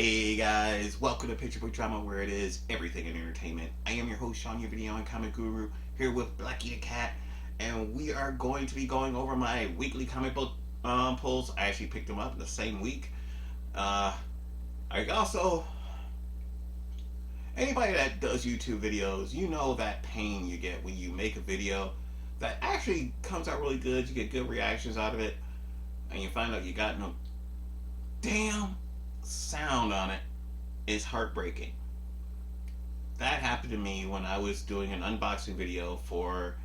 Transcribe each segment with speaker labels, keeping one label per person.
Speaker 1: Hey guys, welcome to Picture Book Drama, where it is everything in entertainment. I am your host, Sean, your video and comic guru, here with Blackie the Cat, and we are going to be going over my weekly comic book pulls. I actually picked them up the same week. Uh, I also, anybody that does YouTube videos, you know that pain you get when you make a video that actually comes out really good. You get good reactions out of it, and you find out you got no damn sound on it. Is heartbreaking. That happened to me when I was doing an unboxing video for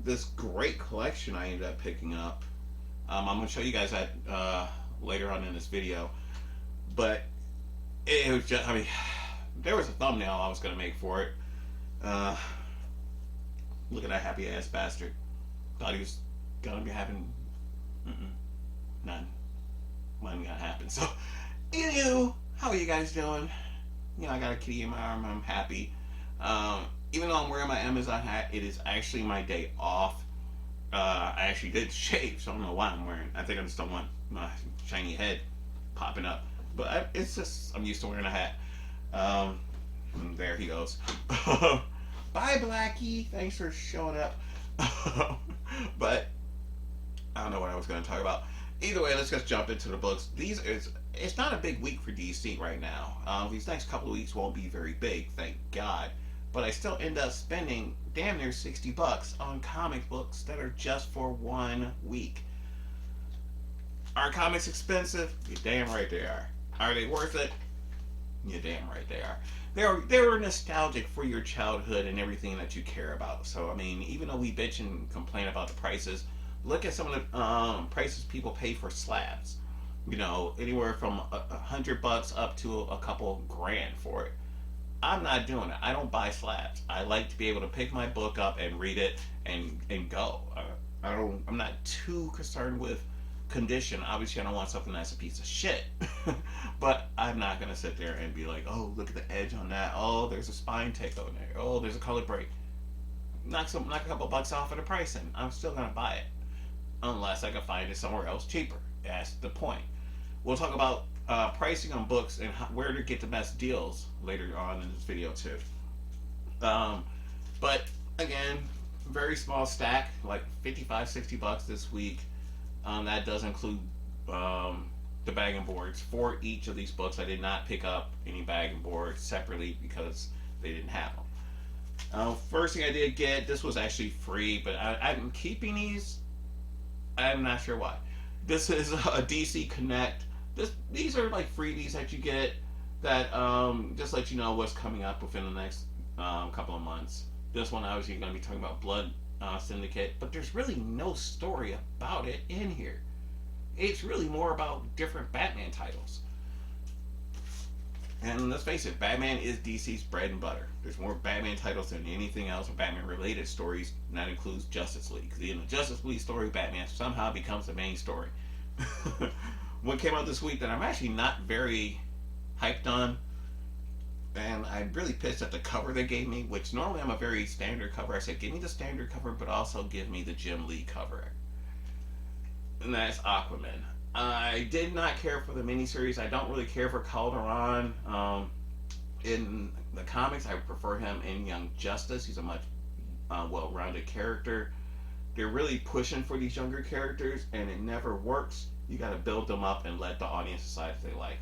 Speaker 1: this great collection I ended up picking up. I'm going to show you guys that later on in this video. But it was just, I mean, there was a thumbnail I was going to make for it. Look at that happy ass bastard. Thought he was going to be having none. Wasn't going to happen. So, anywho, how are you guys doing? You know, I got a kitty in my arm. I'm happy. Even though I'm wearing my Amazon hat, it is actually my day off. I actually did shave, so I don't know why I'm wearing. I think I just don't want my shiny head popping up. But it's just, I'm used to wearing a hat. There he goes. Bye, Blackie. Thanks for showing up. But I don't know what I was going to talk about. Either way, let's just jump into the books. It's not a big week for DC right now. These next couple of weeks won't be very big, thank God. But I still end up spending damn near $60 on comic books that are just for 1 week. Are comics expensive? You're damn right they are. Are they worth it? You're damn right they are. They're nostalgic for your childhood and everything that you care about. So I mean, even though we bitch and complain about the prices, look at some of the prices people pay for slabs. You know, anywhere from $100 up to a couple grand for it. I'm not doing it. I don't buy slabs. I like to be able to pick my book up and read it and go. I'm not too concerned with condition. Obviously, I don't want something that's a piece of shit. But I'm not gonna sit there and be like, oh, look at the edge on that. Oh, there's a spine take over there. Oh, there's a color break. Knock a couple bucks off of the pricing. I'm still gonna buy it unless I can find it somewhere else cheaper. That's the point. We'll talk about pricing on books and where to get the best deals later on in this video too. But again, very small stack, like $55-$60 this week. That does include the bag and boards for each of these books. I did not pick up any bag and boards separately because they didn't have them. First thing I did get, this was actually free, but I'm keeping these. I'm not sure why. This is a DC Connect. These are like freebies that you get that just let you know what's coming up within the next couple of months. This one obviously going to be talking about Blood Syndicate, but there's really no story about it in here. It's really more about different Batman titles. And let's face it, Batman is DC's bread and butter. There's more Batman titles than anything else, or Batman-related stories, and that includes Justice League. Because in the Justice League story, Batman somehow becomes the main story. What came out this week that I'm actually not very hyped on, and I'm really pissed at the cover they gave me, which normally I'm a very standard cover. I said, give me the standard cover, but also give me the Jim Lee cover. And that's Aquaman. I did not care for the miniseries. I don't really care for Calderon. In the comics, I prefer him in Young Justice. He's a much well-rounded character. They're really pushing for these younger characters, and it never works. You got to build them up and let the audience decide if they like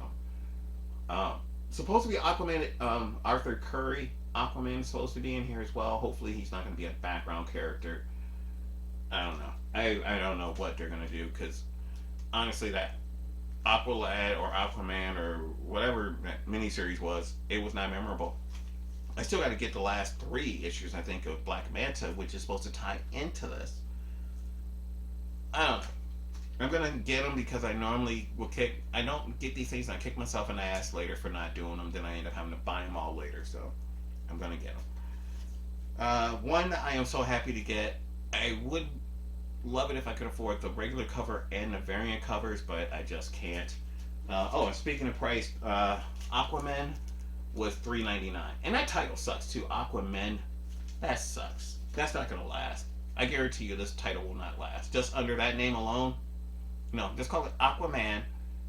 Speaker 1: them. Supposed to be Aquaman, Arthur Curry. Aquaman is supposed to be in here as well. Hopefully, he's not going to be a background character. I don't know. I don't know what they're going to do, because honestly, that Aqualad or Aquaman or whatever that miniseries was, it was not memorable. I still got to get the last 3 issues, I think, of Black Manta, which is supposed to tie into this. I don't know. I'm going to get them because I normally will I don't get these things and I kick myself in the ass later for not doing them. Then I end up having to buy them all later. So I'm going to get them. One that I am so happy to get. I would love it if I could afford the regular cover and the variant covers, but I just can't. And speaking of price, Aquaman was $3.99, and that title sucks too. Aquaman, that sucks. That's not gonna last. I guarantee you, this title will not last. Just under that name alone, no. Just call it Aquaman.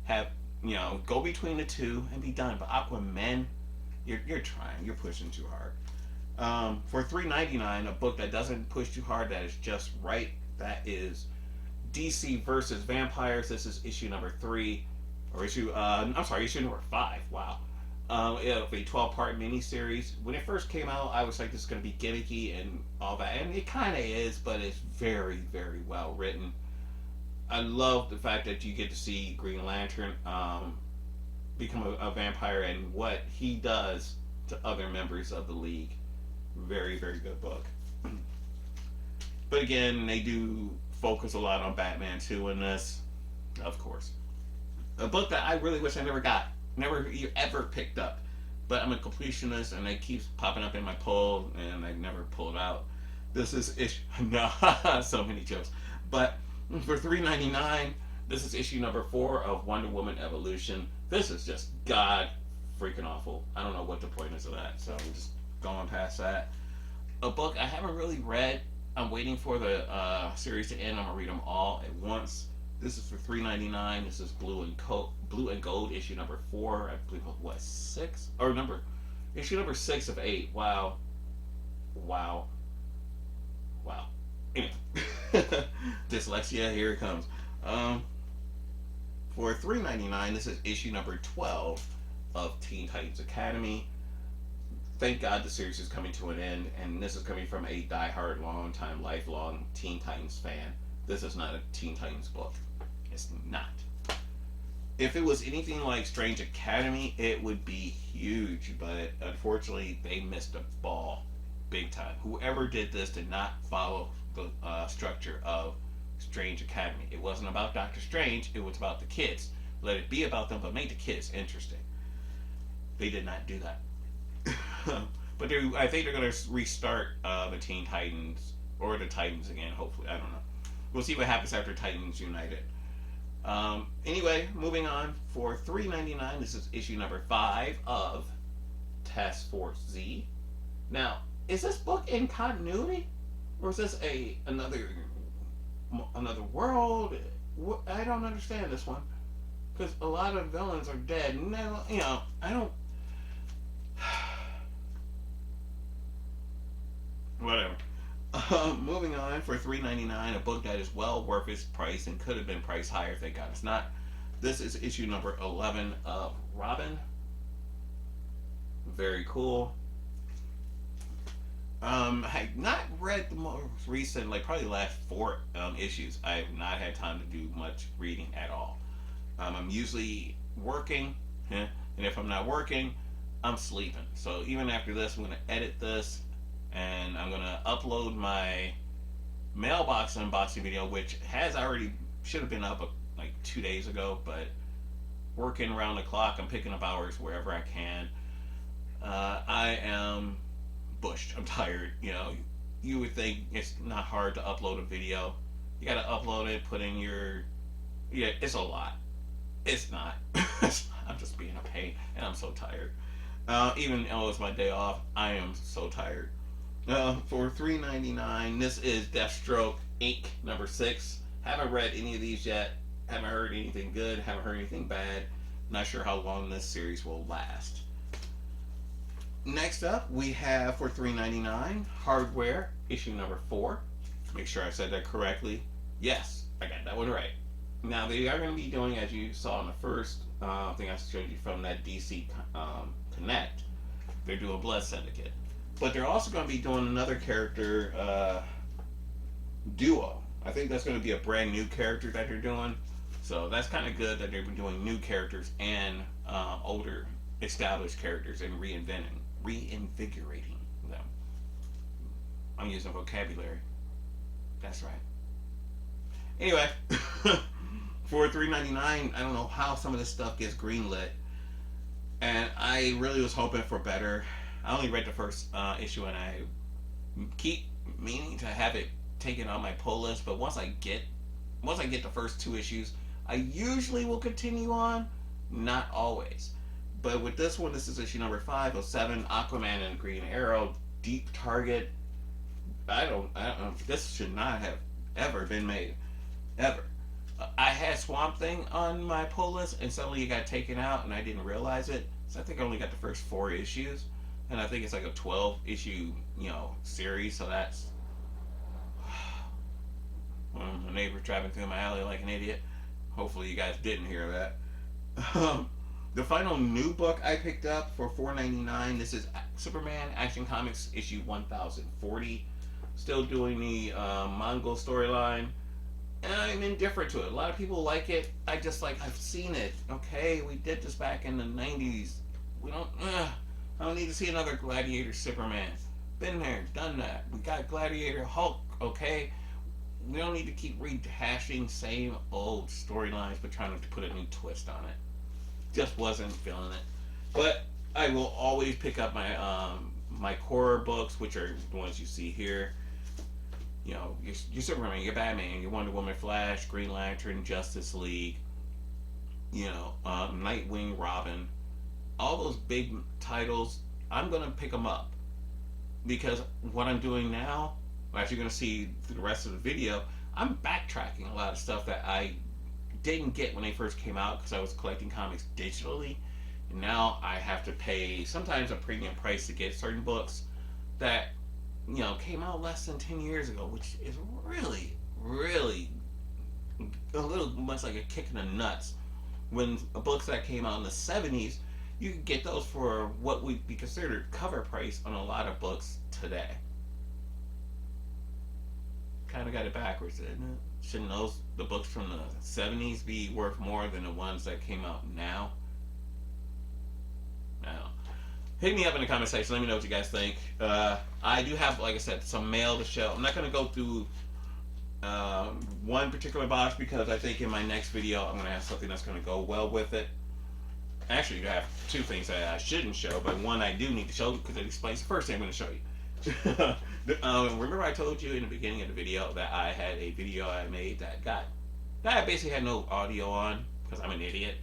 Speaker 1: Have You know, go between the two and be done. But Aquaman, you're trying, you're pushing too hard. For $3.99, a book that doesn't push too hard, that is just right. That is DC versus Vampires. This is issue number 3, or issue. I'm sorry, issue number 5. Wow. Of a 12-part miniseries. When it first came out, I was like, this is going to be gimmicky and all that, and it kind of is, but it's very, very well written. I love the fact that you get to see Green Lantern become a vampire and what he does to other members of the League. Very, very good book. But again, they do focus a lot on Batman too in this, of course. A book that I really wish I never got, never ever picked up. But I'm a completionist and it keeps popping up in my pull and I never pull it out. This is issue, no, so many jokes. But for $3.99, this is issue number 4 of Wonder Woman Evolution. This is just god freaking awful. I don't know what the point is of that, so we're just going past that. A book I haven't really read. I'm waiting for the series to end. I'm gonna read them all at once. This is for $3.99. This is Blue and Gold, issue number 4. I believe what 6 or issue number 6 of 8. Wow. Anyway, dyslexia, here it comes. For $3.99, this is issue number 12 of Teen Titans Academy. Thank God the series is coming to an end, and this is coming from a diehard, long-time, lifelong Teen Titans fan. This is not a Teen Titans book. It's not. If it was anything like Strange Academy, it would be huge, but unfortunately, they missed a ball big time. Whoever did this did not follow the structure of Strange Academy. It wasn't about Doctor Strange, it was about the kids. Let it be about them, but make the kids interesting. They did not do that. But I think they're going to restart the Teen Titans, or the Titans again, hopefully. I don't know. We'll see what happens after Titans United. Anyway, moving on. For $3.99, this is issue number 5 of Task Force Z. Now, is this book in continuity? Or is this another world? I don't understand this one. Because a lot of villains are dead. And I don't... Whatever. Moving on, for $3.99, a book that is well worth its price and could have been priced higher. Thank God it's not. This is issue number 11 of Robin. Very cool. I have not read the most recent, probably the last 4 issues. I have not had time to do much reading at all. I'm usually working, and if I'm not working, I'm sleeping. So even after this, I'm going to edit this, and I'm going to upload my mailbox unboxing video, which should have been up 2 days ago, but working around the clock, I'm picking up hours wherever I can. I am bushed. I'm tired. You would think it's not hard to upload a video. You got to upload it, put in your... Yeah, it's a lot. It's not. I'm just being a pain, and I'm so tired. Even though it's my day off, I am so tired. For $3.99, this is Deathstroke Inc. number 6. Haven't read any of these yet. Haven't heard anything good. Haven't heard anything bad. Not sure how long this series will last. Next up, we have for $3.99, Hardware, issue number 4. Make sure I said that correctly. Yes, I got that one right. Now, they are going to be doing, as you saw in the first thing I showed you from that DC Connect, they're doing Blood Syndicate. But they're also going to be doing another character, Duo. I think that's going to be a brand new character that they're doing. So that's kind of good that they're doing new characters and older established characters and reinvigorating them. I'm using vocabulary. That's right. Anyway, for $3.99, I don't know how some of this stuff gets greenlit, and I really was hoping for better. I only read the first issue, and I keep meaning to have it taken on my pull list. But once I get the first 2 issues, I usually will continue on. Not always. But with this one, this is issue number 5 of 7, Aquaman and Green Arrow, Deep Target. I don't know. This should not have ever been made. Ever. I had Swamp Thing on my pull list, and suddenly it got taken out, and I didn't realize it. So I think I only got the first 4 issues, and I think it's like a 12 issue, series. So that's my neighbor driving through my alley like an idiot. Hopefully, you guys didn't hear that. The final new book I picked up for $4.99. This is Superman Action Comics issue 1040. Still doing the Mongol storyline. And I'm indifferent to it. A lot of people like it. I just like, I've seen it. Okay, we did this back in the 90s. We don't. I don't need to see another Gladiator Superman. Been there, done that. We got Gladiator Hulk. Okay, we don't need to keep rehashing same old storylines, but trying to put a new twist on it. Just wasn't feeling it. But I will always pick up my core books, which are the ones you see here. Your Superman, your Batman, your Wonder Woman, Flash, Green Lantern, Justice League, Nightwing, Robin, all those big titles. I'm gonna pick them up because what I'm doing now, as you're gonna see through the rest of the video, I'm backtracking a lot of stuff that I didn't get when they first came out because I was collecting comics digitally, and now I have to pay sometimes a premium price to get certain books that came out less than 10 years ago, which is really, really a little much like a kick in the nuts. When books that came out in the 70s, you could get those for what would be considered cover price on a lot of books today. Kind of got it backwards, didn't it? Shouldn't the books from the 70s be worth more than the ones that came out now? Now, hit me up in the comment section. Let me know what you guys think. I do have, like I said, some mail to show. I'm not going to go through one particular box because I think in my next video I'm going to have something that's going to go well with it. Actually, I have 2 things that I shouldn't show, but one I do need to show because it explains the first thing I'm going to show you. Remember I told you in the beginning of the video that I had a video I made that I basically had no audio on because I'm an idiot?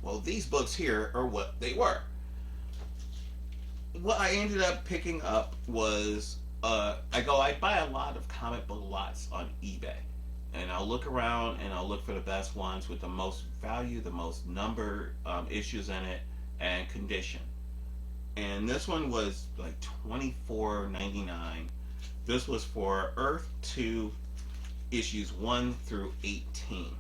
Speaker 1: Well, these books here are what they were. What I ended up picking up was I buy a lot of comic book lots on eBay, and I'll look around and I'll look for the best ones with the most value, the most number issues in it, and condition. And this one was like $24.99. This was for Earth 2 issues 1 through 18.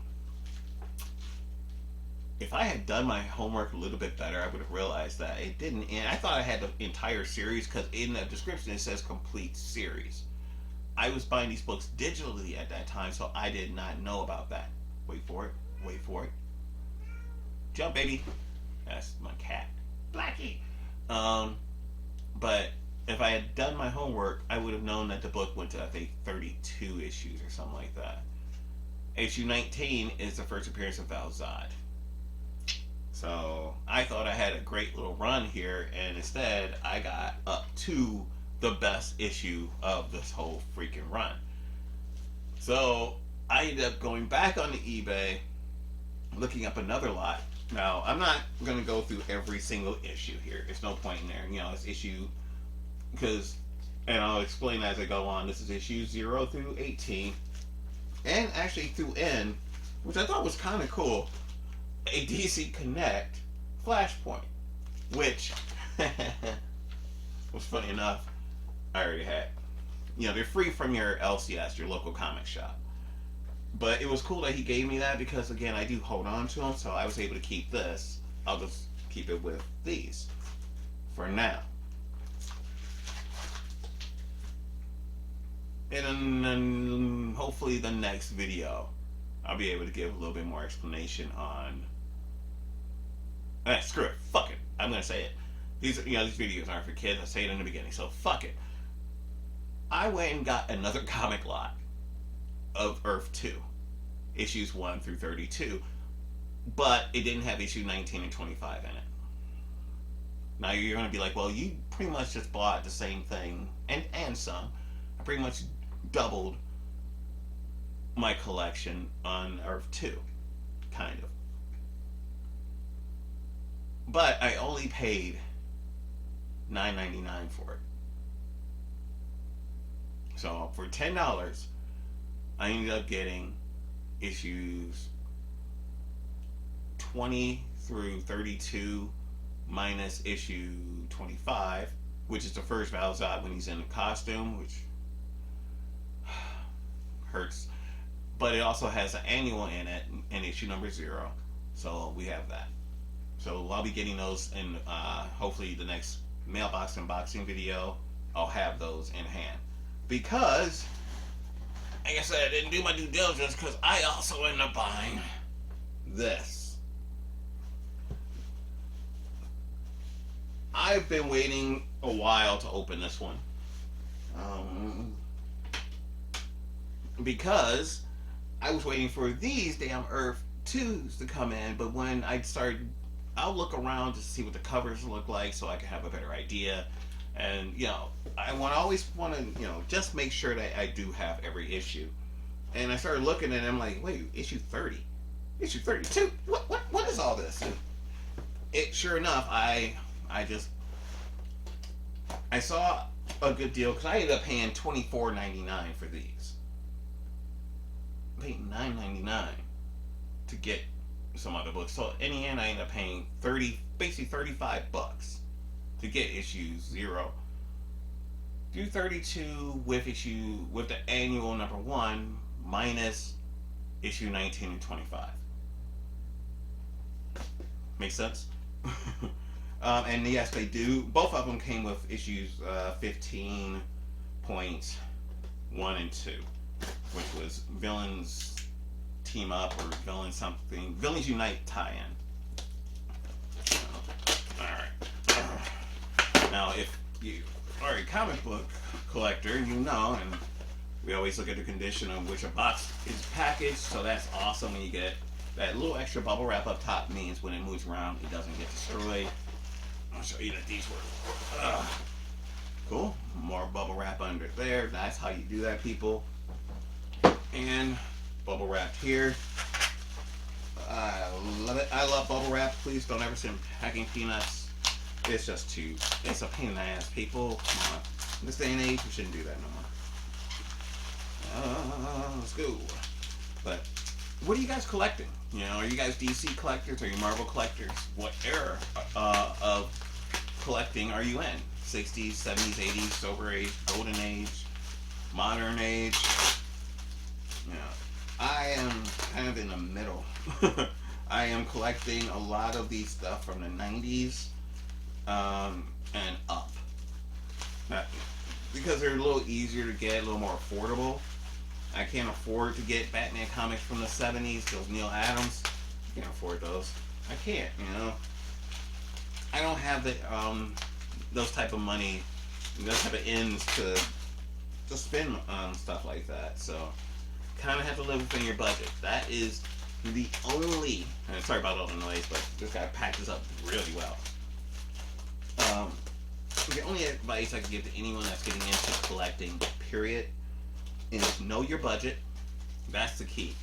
Speaker 1: If I had done my homework a little bit better, I would have realized that it didn't. And I thought I had the entire series because in the description it says complete series. I was buying these books digitally at that time, so I did not know about that. Wait for it. Wait for it. Jump, baby. That's my cat. Blackie. But if I had done my homework, I would have known that the book went to, I think, 32 issues or something like that. Issue 19 is the first appearance of Val Zod. So I thought I had a great little run here, and instead I got up to the best issue of this whole freaking run. So I ended up going back on the eBay, looking up another lot. Now, I'm not going to go through every single issue here. There's no point in there. It's issue, and I'll explain as I go on. This is issue 0 through 18, and actually through N, which I thought was kind of cool. A DC Connect Flashpoint, which was funny enough, I already had. They're free from your LCS, your local comic shop. But it was cool that he gave me that because, again, I do hold on to them, so I was able to keep this. I'll just keep it with these for now. And then hopefully the next video, I'll be able to give a little bit more explanation on. Screw it. Fuck it. I'm gonna say it. These videos aren't for kids. I say it in the beginning, so fuck it. I went and got another comic lot of Earth 2, issues 1 through 32, but it didn't have issue 19 and 25 in it. Now you're gonna be like, well, you pretty much just bought the same thing and some. I pretty much doubled my collection on Earth 2, kind of. But I only paid $9.99 for it. So for $10, I ended up getting issues 20 through 32 minus issue 25, which is the first Valzad when he's in the costume, which hurts. But it also has an annual in it, in issue number 0. So we have that. So I'll be getting those in hopefully the next mailbox unboxing video. I'll have those in hand. Because, like I said, I didn't do my due diligence because I also ended up buying this. I've been waiting a while to open this one. Because I was waiting for these damn Earth 2s to come in, but when I started, I'll look around to see what the covers look like so I can have a better idea. And, I always want to, just make sure that I do have every issue. And I started looking at it, and I'm like, wait, issue 30? Issue 32? What is all this? And sure enough, I saw a good deal, because I ended up paying $24.99 for these. I paid $9.99 to get some other books. So in the end, I ended up paying basically $35 to get issues 0 through 32 with the annual number 1 minus issue 19 and 25. Make sense? And yes, they do. Both of them came with issues 15.1 and 2, which was Villains Team Up or Villains Unite tie-in. Alright. Now, if you are a comic book collector, and we always look at the condition on which a box is packaged, so that's awesome when you get that little extra bubble wrap up top. Means when it moves around, it doesn't get destroyed. I'll show you that these were cool. More bubble wrap under there. That's how you do that, people. And bubble wrap here. I love it. I love bubble wrap. Please don't ever send packing peanuts. It's a pain in the ass, people. Come on. In this day and age, we shouldn't do that no more. Let's go. But what are you guys collecting? Are you guys DC collectors? Are you Marvel collectors? What era of collecting are you in? 60s, 70s, 80s, Silver Age, Golden Age, Modern Age? I am kind of in the middle. I am collecting a lot of these stuff from the 90s and up. Because they're a little easier to get, a little more affordable. I can't afford to get Batman comics from the 70s, those Neil Adams. I can't afford those. I can't, I don't have those type of money, those type of ends to spend on stuff like that. So, kind of have to live within your budget. That is the only, and sorry about all the noise, but this guy packed this up really well. The only advice I can give to anyone that's getting into collecting, period, is know your budget. That's the key.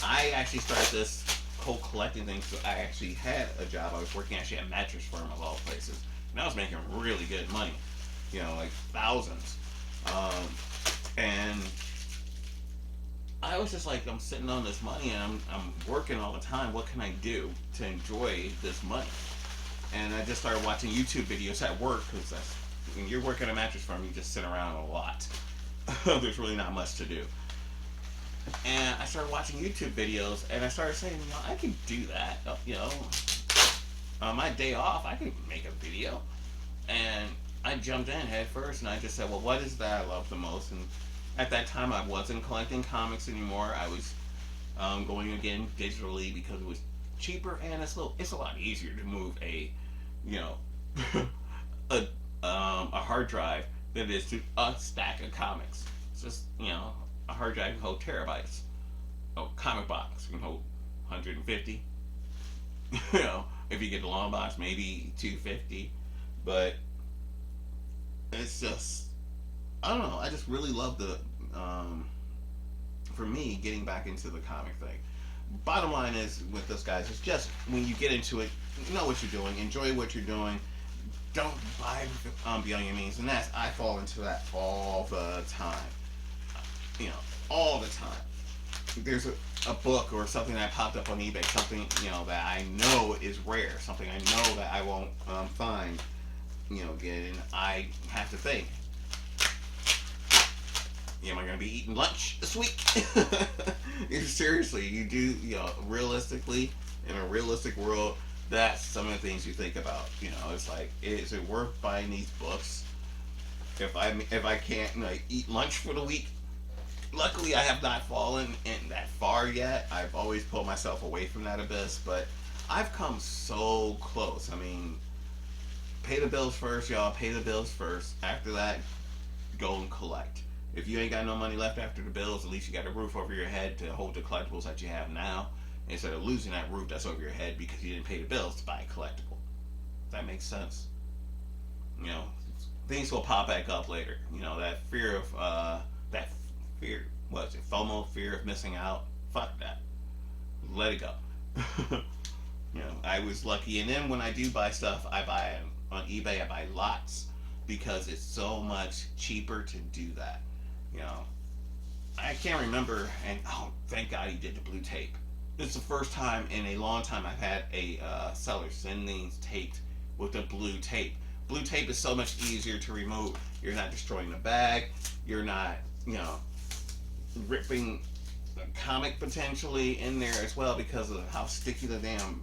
Speaker 1: I actually started this whole collecting thing because I actually had a job. I was working actually at a mattress firm of all places, and I was making really good money, like thousands. And I was just like, I'm sitting on this money and I'm working all the time. What can I do to enjoy this money? And I just started watching YouTube videos at work, because when you're working at a mattress firm, you just sit around a lot. There's really not much to do. And I started watching YouTube videos, and I started saying, I can do that. On my day off, I can make a video. And I jumped in head first, and I just said, well, what is that I love the most? And at that time, I wasn't collecting comics anymore. I was going again digitally because it was cheaper, and it's a lot easier to move a hard drive than it is to a stack of comics. It's just a hard drive can hold terabytes. A comic box can hold 150. If you get the long box, maybe 250. But it's just, I don't know. I just really love for me, getting back into the comic thing. Bottom line is with this, guys, it's just when you get into it, know what you're doing, enjoy what you're doing. Don't buy beyond your means, and I fall into that all the time. All the time. there's a book or something that popped up on eBay, something that I know is rare, something I know that I won't find, again, and I have to think, am I going to be eating lunch this week? Seriously, you do, realistically, in a realistic world, that's some of the things you think about. It's like, is it worth buying these books if I can't eat lunch for the week? Luckily, I have not fallen in that far yet. I've always pulled myself away from that abyss, but I've come so close. I mean, pay the bills first, y'all. Pay the bills first. After that, go and collect. If you ain't got no money left after the bills, at least you got a roof over your head to hold the collectibles that you have now, instead of losing that roof that's over your head because you didn't pay the bills to buy a collectible. That makes sense. You know, things will pop back up later. That fear of that fear, what is it, FOMO, fear of missing out. Fuck that. Let it go. I was lucky, and then when I do buy stuff, I buy on eBay. I buy lots because it's so much cheaper to do that. You know, I can't remember, and oh, thank God he did the blue tape. It's the first time in a long time I've had a seller send things taped with the blue tape. Blue tape is so much easier to remove. You're not destroying the bag. You're not, ripping the comic potentially in there as well because of how sticky the damn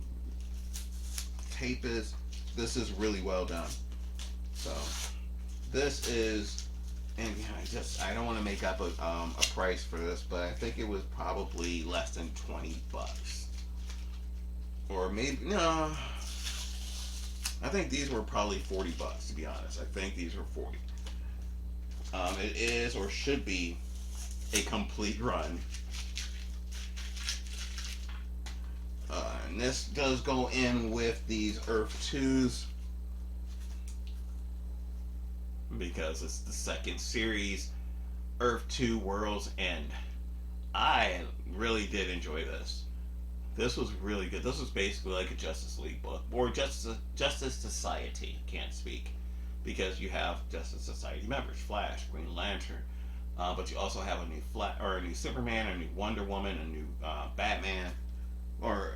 Speaker 1: tape is. This is really well done. So this is, and I don't want to make up a price for this, but I think it was probably less than $20, or maybe no. I think these were probably $40 to be honest. I think these were 40. It is or should be a complete run. And this does go in with these Earth 2s because it's the second series, Earth 2 World's End. I really did enjoy this. This was really good. This was basically like a Justice League book, or Justice Society. Can't speak because you have Justice Society members: Flash, Green Lantern, but you also have a new Superman, a new Wonder Woman, a new Batman, or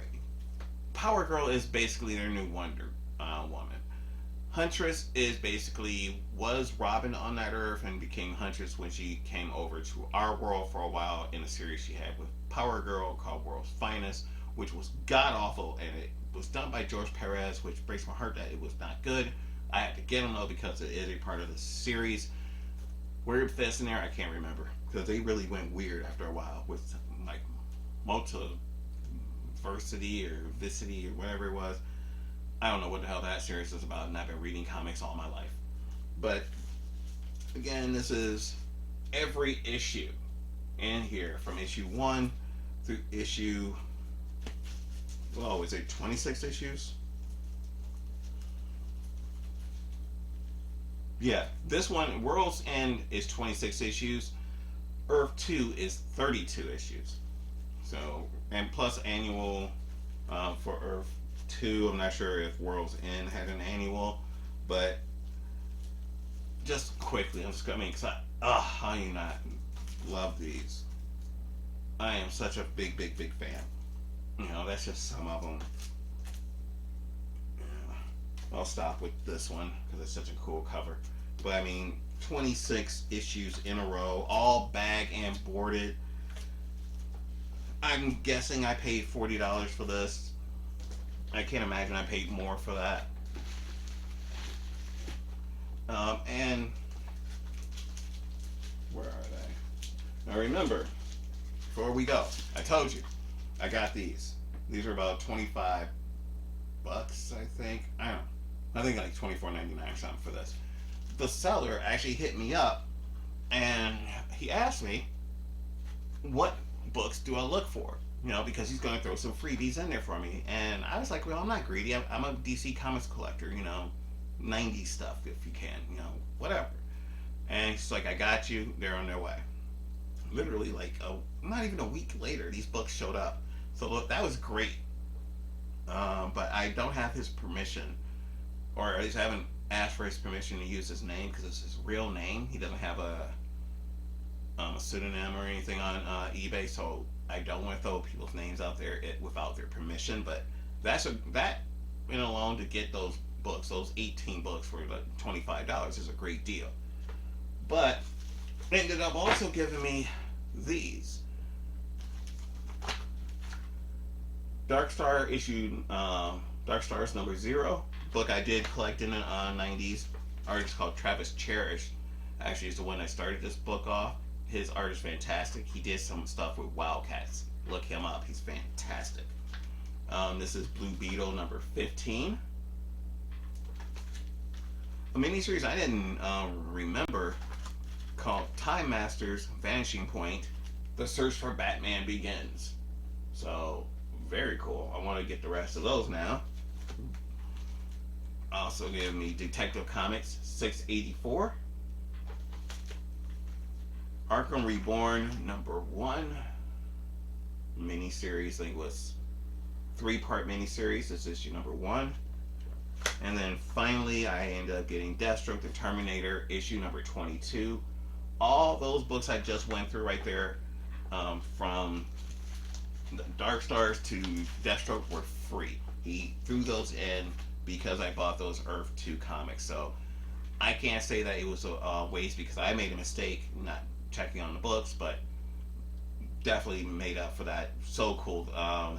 Speaker 1: Power Girl is basically their new Wonder Woman. Huntress is basically was Robin on that Earth and became Huntress when she came over to our world for a while in a series she had with Power Girl called World's Finest, which was god awful, and it was done by George Perez, which breaks my heart that it was not good. I had to get them though because it is a part of the series. Where it fits in there, I can't remember because they really went weird after a while with like multiversity or vicity or whatever it was. I don't know what the hell that series is about, and I've been reading comics all my life. But again, this is every issue in here from issue 1 through issue, well, is it 26 issues? Yeah, this one, World's End, is 26 issues. Earth 2 is 32 issues. So, and plus annual for Earth 2. I'm not sure if World's End had an annual, but just quickly, I'm just going to because how do you not love these? I am such a big fan. That's just some of them. I'll stop with this one because it's such a cool cover. But I mean, 26 issues in a row, all bag and boarded. I'm guessing I paid $40 for this. I can't imagine I paid more for that. And where are they? Now remember, before we go, I told you I got these. These are about $25, I think. I don't know. I think like $24.99 or something for this. The seller actually hit me up and he asked me, what books do I look for? Because he's going to throw some freebies in there for me. And I was like, well, I'm not greedy. I'm a DC Comics collector, 90s stuff if you can, whatever. And he's like, I got you. They're on their way. Literally, like, not even a week later, these books showed up. So look, that was great. But I don't have his permission, or at least I haven't asked for his permission to use his name because it's his real name. He doesn't have a a pseudonym or anything on eBay, so I don't want to throw people's names out there without their permission. But that alone to get those books, those 18 books for like $25 is a great deal. But ended up also giving me these Dark Star issue, Dark Stars number 0 book I did collect in the 90s. Artist called Travis Cherish. Actually, is the one that started this book off. His art is fantastic. He did some stuff with Wildcats. Look him up. He's fantastic. This is Blue Beetle number 15. A miniseries I didn't remember called Time Masters Vanishing Point: The Search for Batman Begins. So, very cool. I want to get the rest of those now. Also give me Detective Comics 684. Arkham Reborn number 1. Miniseries. I think it was 3-part miniseries. This is issue number 1. And then finally I ended up getting Deathstroke the Terminator issue number 22. All those books I just went through right there, from Dark Stars to Deathstroke, were free. He threw those in because I bought those Earth 2 comics. So I can't say that it was a waste because I made a mistake not checking on the books, but definitely made up for that. So cool to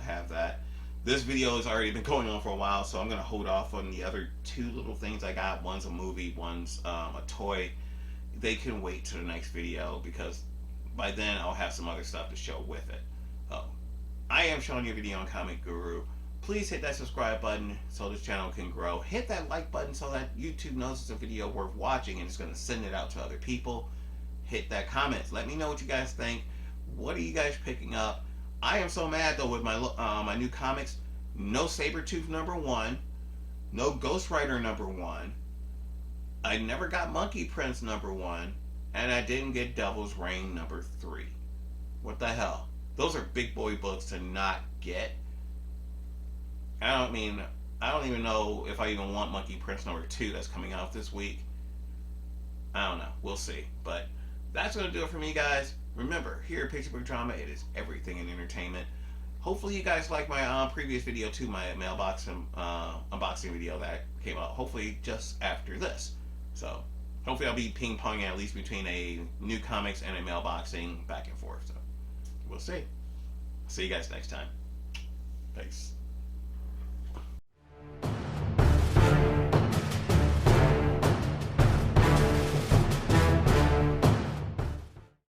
Speaker 1: have that. This video has already been going on for a while, so I'm going to hold off on the other 2 little things I got. One's a movie, one's a toy. They can wait to the next video because by then I'll have some other stuff to show with it. I am showing you a video on Comic Guru. Please hit that subscribe button so this channel can grow. Hit that like button so that YouTube knows it's a video worth watching and it's going to send it out to other people. Hit that comment. Let me know what you guys think. What are you guys picking up? I am so mad though with my my new comics. No Sabretooth number 1. No Ghost Rider number 1. I never got Monkey Prince number 1. And I didn't get Devil's Reign number 3. What the hell? Those are big boy books to not get. I don't even know if I even want Monkey Prince number 2 that's coming out this week. I don't know. We'll see. But that's going to do it for me, guys. Remember, here at Picture Book Drama, it is everything in entertainment. Hopefully you guys like my previous video too, my mailbox unboxing video that came out hopefully just after this. So hopefully I'll be ping-ponging at least between a new comics and a mailboxing back and forth. So we'll see. See you guys next time. Peace.